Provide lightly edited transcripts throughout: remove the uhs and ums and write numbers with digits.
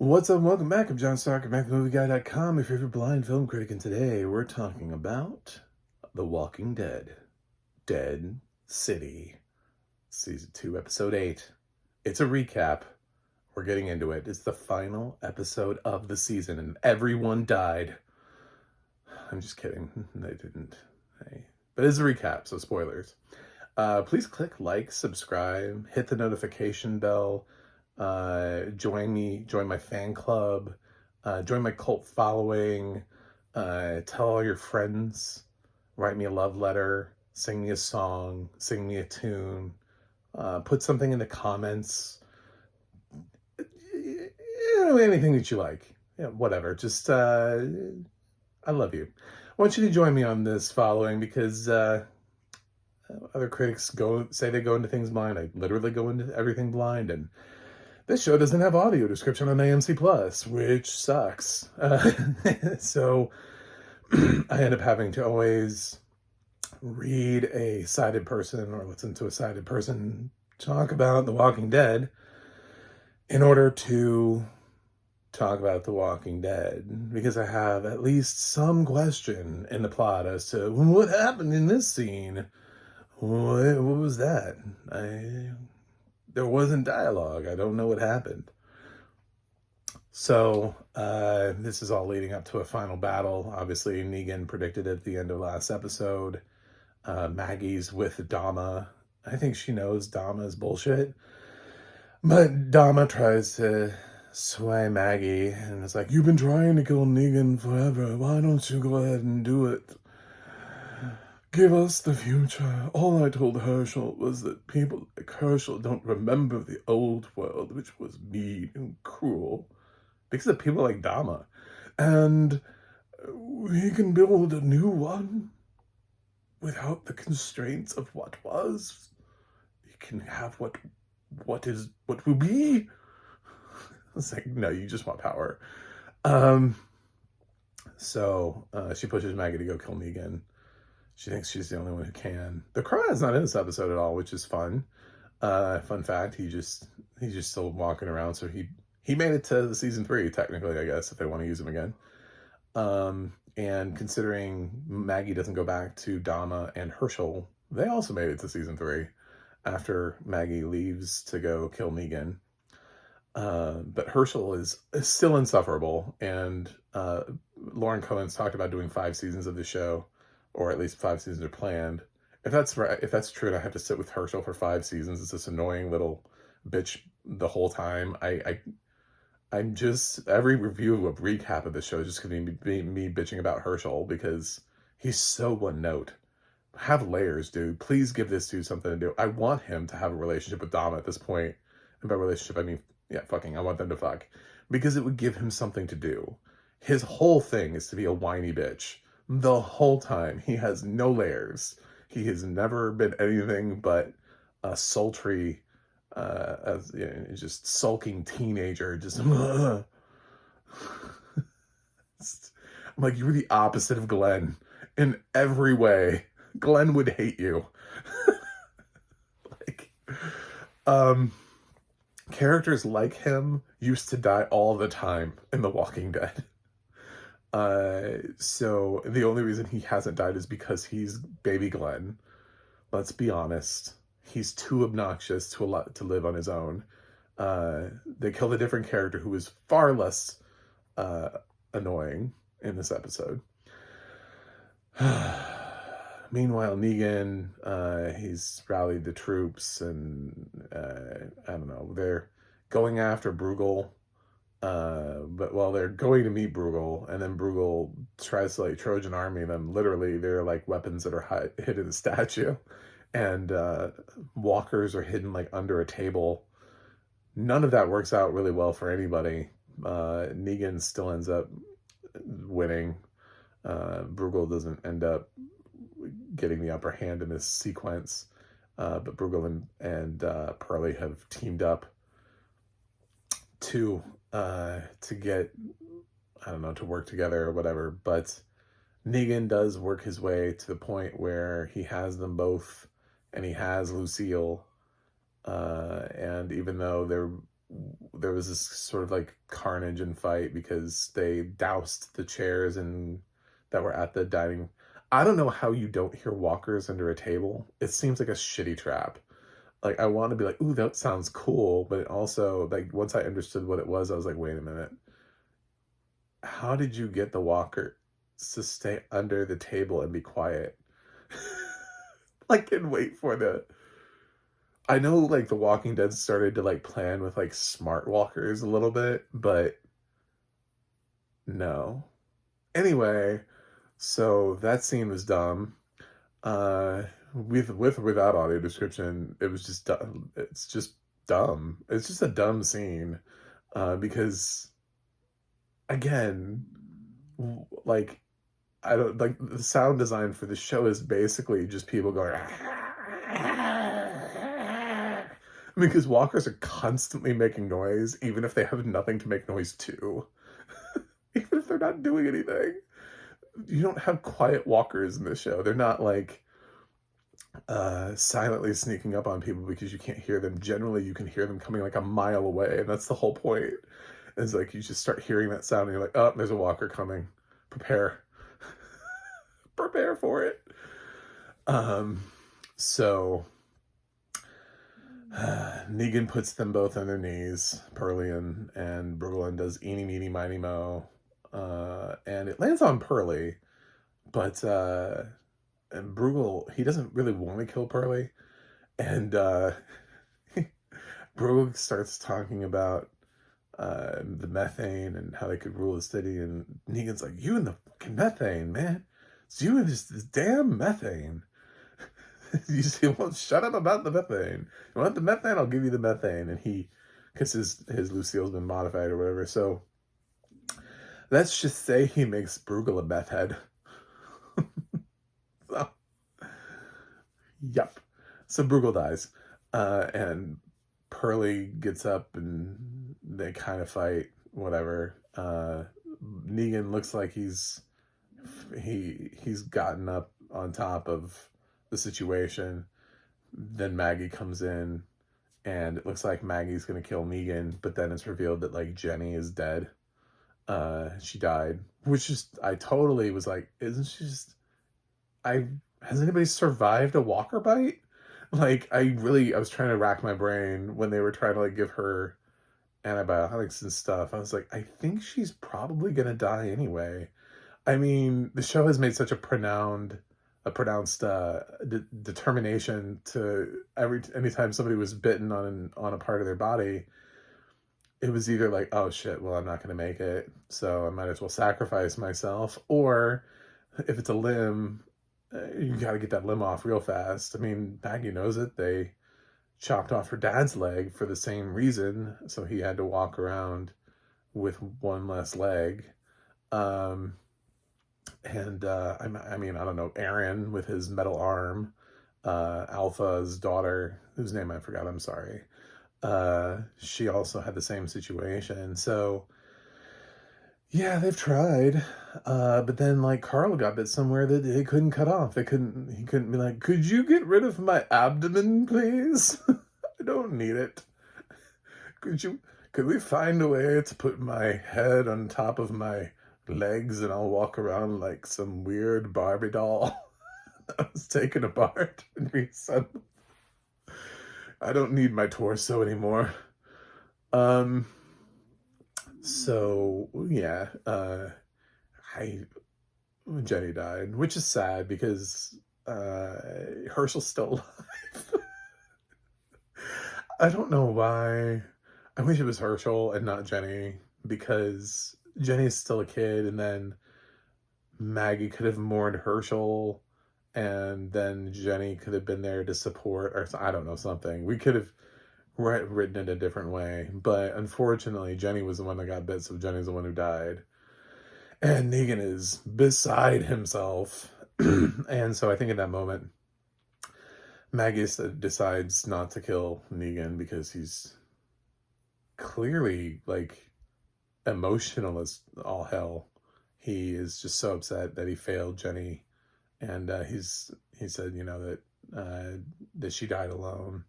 What's up? Welcome back. I'm John Stark, MacMovieGuy.com, your favorite blind film critic, and today we're talking about The Walking Dead, Dead City, Season 2, Episode 8. It's a recap. We're getting into it. It's the final episode of the season, and everyone died. I'm just kidding. They didn't. But it's a recap, so spoilers. Please click like, subscribe, hit the notification bell, join my fan club, join my cult following, tell all your friends, write me a love letter, sing me a song, sing me a tune, put something in the comments, anything that you like. Yeah, whatever. Just, I love you. I want you to join me on this following because, other critics say they go into things blind. I literally go into everything blind, and this show doesn't have audio description on AMC Plus, which sucks. So I end up having to always read a sighted person or listen to a sighted person talk about The Walking Dead in order to talk about The Walking Dead, because I have at least some question in the plot as to what happened in this scene. What was that? There wasn't dialogue. I don't know what happened. So this is all leading up to a final battle. Obviously, Negan predicted at the end of last episode. Maggie's with Dama. I think she knows Dama is bullshit. But Dama tries to sway Maggie and is like, "You've been trying to kill Negan forever. Why don't you go ahead and do it? Give us the future." All I told Herschel was that people like Herschel don't remember the old world, which was mean and cruel, because of people like Dama. And we can build a new one without the constraints of what was. You can have what will be. It's like, no, you just want power. So she pushes Maggie to go kill Negan. She thinks she's the only one who can. The Cry's not in this episode at all, which is fun. Fun fact, he's just still walking around, so he made it to the season 3, technically, I guess, if they want to use him again. And considering Maggie doesn't go back to Dama and Herschel, they also made it to season 3 after Maggie leaves to go kill Negan. But Herschel is still insufferable, and Lauren Cohen's talked about doing 5 seasons of the show, or at least 5 seasons are planned. If that's right, if that's true, and I have to sit with Herschel for 5 seasons, it's this annoying little bitch the whole time. I'm just, every review of recap of the show is just going to be me bitching about Herschel because he's so one note. Have layers, dude. Please give this dude something to do. I want him to have a relationship with Dama at this point. And by relationship, I mean, yeah, fucking, I want them to fuck. Because it would give him something to do. His whole thing is to be a whiny bitch. The whole time. He has no layers. He has never been anything but a sultry, just sulking teenager. Just, I'm like, you're the opposite of Glenn in every way. Glenn would hate you. Characters like him used to die all the time in The Walking Dead. So the only reason he hasn't died is because he's baby Glenn. Let's be honest. He's too obnoxious to live on his own. They killed a different character who was far less annoying in this episode. Meanwhile, Negan, he's rallied the troops, and I don't know, they're going after Bruegel. But while they're going to meet Bruegel, and then Bruegel tries to like Trojan army them, literally they're like weapons that are hidden in the statue, and walkers are hidden like under a table. None of that works out really well for anybody. Negan still ends up winning. Bruegel doesn't end up getting the upper hand in this sequence, but Bruegel and Pearlie have teamed up to get, I don't know, to work together or whatever. But Negan does work his way to the point where he has them both, and he has Lucille, and even though they're there was this sort of like carnage and fight because they doused the chairs and that were at the dining. I don't know how you don't hear walkers under a table. It seems like a shitty trap. Like, I want to be like, ooh, that sounds cool, but it also, like, once I understood what it was, I was like, wait a minute. How did you get the walker to stay under the table and be quiet? Like, and wait for the... I know, like, The Walking Dead started to, like, plan with, like, smart walkers a little bit, but no. Anyway, so that scene was dumb. With or without audio description, it was just dumb. It's just dumb. It's just a dumb scene. Because again, like, I don't like the sound design for the show is basically just people going because walkers are constantly making noise, even if they have nothing to make noise to. Even if they're not doing anything. You don't have quiet walkers in this show. They're not like silently sneaking up on people because you can't hear them. Generally, you can hear them coming like a mile away, and that's the whole point. It's like you just start hearing that sound, and you're like, oh, there's a walker coming. Prepare. Prepare for it. So Negan puts them both on their knees, Pearlie and Brooklyn does eeny, meeny, miny, mo. And it lands on Pearlie, but and Bruegel, he doesn't really want to kill Pearlie, and Bruegel starts talking about the methane and how they could rule the city, and Negan's like, you and the fucking methane, man. It's you and this damn methane. You say, well, shut up about the methane. You want the methane? I'll give you the methane. And he, because his Lucille's been modified or whatever, so let's just say he makes Bruegel a meth head. So, yep. So Bruegel dies. And Pearlie gets up and they kind of fight, whatever. Negan looks like he's gotten up on top of the situation. Then Maggie comes in and it looks like Maggie's gonna kill Negan, but then it's revealed that like Jenny is dead. She died, which is, I totally was like, isn't she just, has anybody survived a walker bite? Like, I was trying to rack my brain when they were trying to like give her antibiotics and stuff. I was like, I think she's probably gonna die anyway. I mean, the show has made such a pronounced determination to anytime somebody was bitten on a part of their body, it was either like, oh shit, well, I'm not going to make it, so I might as well sacrifice myself, or if it's a limb, you got to get that limb off real fast. I mean, Maggie knows it. They chopped off her dad's leg for the same reason, so he had to walk around with one less leg. I mean, I don't know, Aaron with his metal arm, Alpha's daughter, whose name I forgot, I'm sorry. She also had the same situation. So yeah, they've tried. But then like Carl got bit somewhere that they couldn't cut off. He couldn't be like, could you get rid of my abdomen, please? I don't need it. Could we find a way to put my head on top of my legs and I'll walk around like some weird Barbie doll that was taken apart and reassembled? I don't need my torso anymore. So yeah, Jenny died, which is sad because Herschel's still alive. I don't know why. I wish it was Herschel and not Jenny, because Jenny's still a kid, and then Maggie could have mourned Herschel, and then Jenny could have been there to support, or I don't know, something. We could have written it a different way, but unfortunately, Jenny was the one that got bit, so Jenny's the one who died. And Negan is beside himself. And so I think in that moment, Maggie decides not to kill Negan because he's clearly like emotional as all hell. He is just so upset that he failed Jenny, and he said, you know, that she died alone.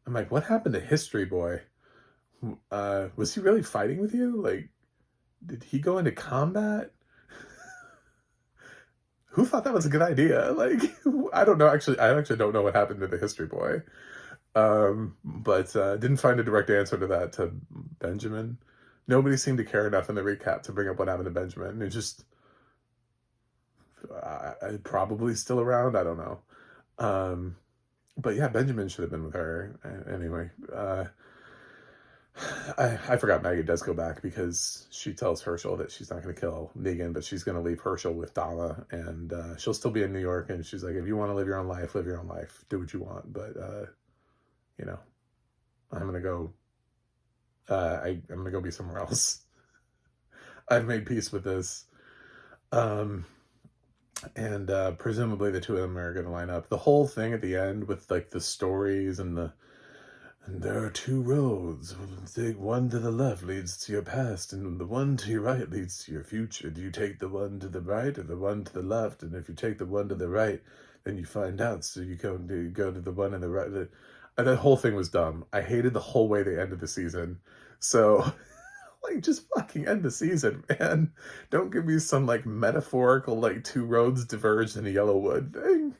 I'm like, what happened to History Boy? Was he really fighting with you? Like, did he go into combat? Who thought that was a good idea? Like, I don't know. Actually, I actually don't know what happened to the history boy. But didn't find a direct answer to that to Benjamin. Nobody seemed to care enough in the recap to bring up what happened to Benjamin. It just probably still around. I don't know. But yeah, Benjamin should have been with her anyway. I forgot Maggie does go back because she tells Herschel that she's not going to kill Negan, but she's going to leave Herschel with Donna, and she'll still be in New York. And she's like, if you want to live your own life, live your own life, do what you want. But you know, I'm gonna go. I'm gonna go be somewhere else. I've made peace with this. And presumably the two of them are going to line up. The whole thing at the end with like the stories and there are two roads. One to the left leads to your past, and the one to your right leads to your future. Do you take the one to the right or the one to the left? And if you take the one to the right, then you find out. So you go to the one on the right. That whole thing was dumb. I hated the whole way they ended the season. So like, just fucking end the season, man. Don't give me some, like, metaphorical, like, two roads diverged in a Yellowwood thing.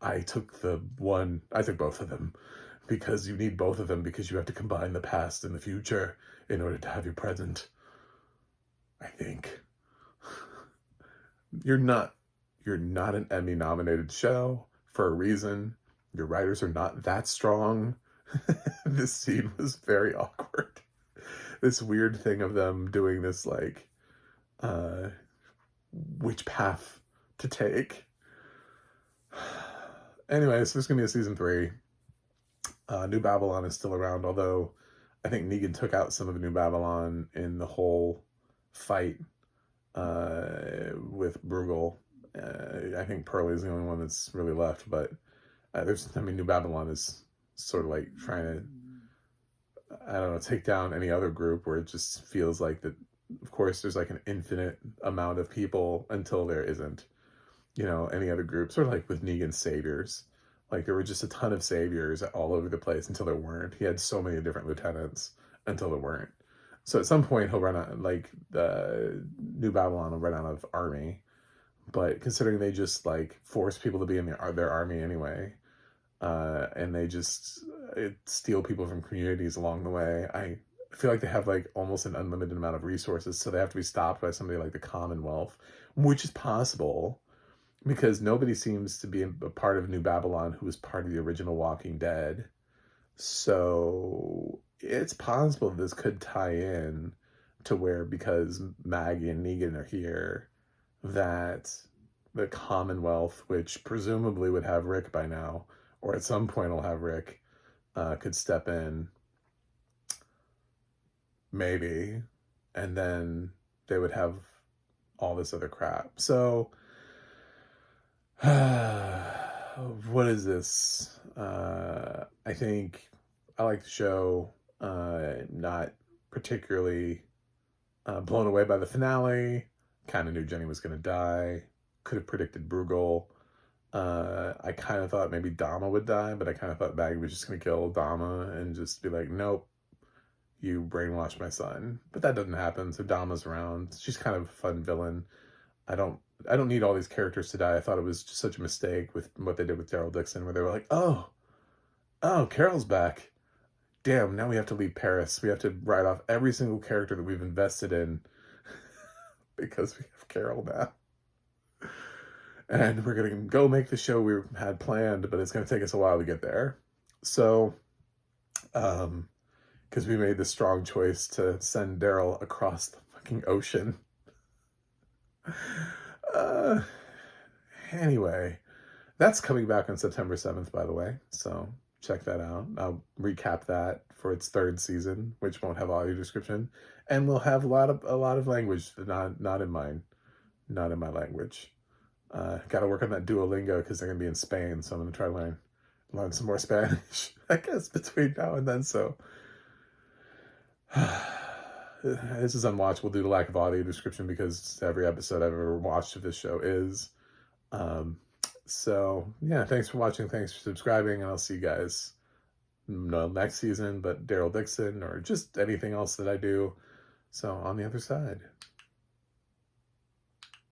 I took both of them. Because you need both of them, because you have to combine the past and the future in order to have your present. I think. You're not an Emmy-nominated show for a reason. Your writers are not that strong. This scene was very awkward. This weird thing of them doing this, like, which path to take. Anyway, so there's going to be a season 3. New Babylon is still around, although I think Negan took out some of the New Babylon in the whole fight with Bruegel. I think Pearlie's the only one that's really left, but New Babylon is sort of like trying to, I don't know, take down any other group where it just feels like that. Of course, there's like an infinite amount of people until there isn't, any other group. Sort of like with Negan's saviors. Like, there were just a ton of saviors all over the place until there weren't. He had so many different lieutenants until there weren't. So at some point, he'll run out, like, New Babylon will run out of army. But considering they just, like, force people to be in their army anyway, and they just steal people from communities along the way, I feel like they have, like, almost an unlimited amount of resources, so they have to be stopped by somebody like the Commonwealth, which is possible, because nobody seems to be a part of New Babylon who was part of the original Walking Dead. So it's possible this could tie in to where, because Maggie and Negan are here, that the Commonwealth, which presumably would have Rick by now, or at some point will have Rick, could step in. Maybe. And then they would have all this other crap. So, what is this? I think I like the show. Not particularly blown away by the finale. Kind of knew Jenny was going to die. Could have predicted Bruegel. I kind of thought maybe Dama would die, but I kind of thought Maggie was just going to kill Dama and just be like, nope, you brainwashed my son. But that doesn't happen, so Dama's around. She's kind of a fun villain. I don't need all these characters to die. I thought it was just such a mistake with what they did with Daryl Dixon, where they were like, oh, Carol's back. Damn, now we have to leave Paris. We have to write off every single character that we've invested in because we have Carol now. And we're going to go make the show we had planned, but it's going to take us a while to get there. So, because we made the strong choice to send Daryl across the fucking ocean. Anyway, that's coming back on September 7th, by the way. So check that out. I'll recap that for its 3rd season, which won't have audio description, and we'll have a lot of language, not in mine, not in my language. Got to work on that Duolingo because they're gonna be in Spain, so I'm gonna try to learn some more Spanish, I guess, between now and then. So this is unwatchable due to lack of audio description, because every episode I've ever watched of this show is. So yeah, thanks for watching, thanks for subscribing, and I'll see you guys no, next season, but Daryl Dixon or just anything else that I do. So on the other side.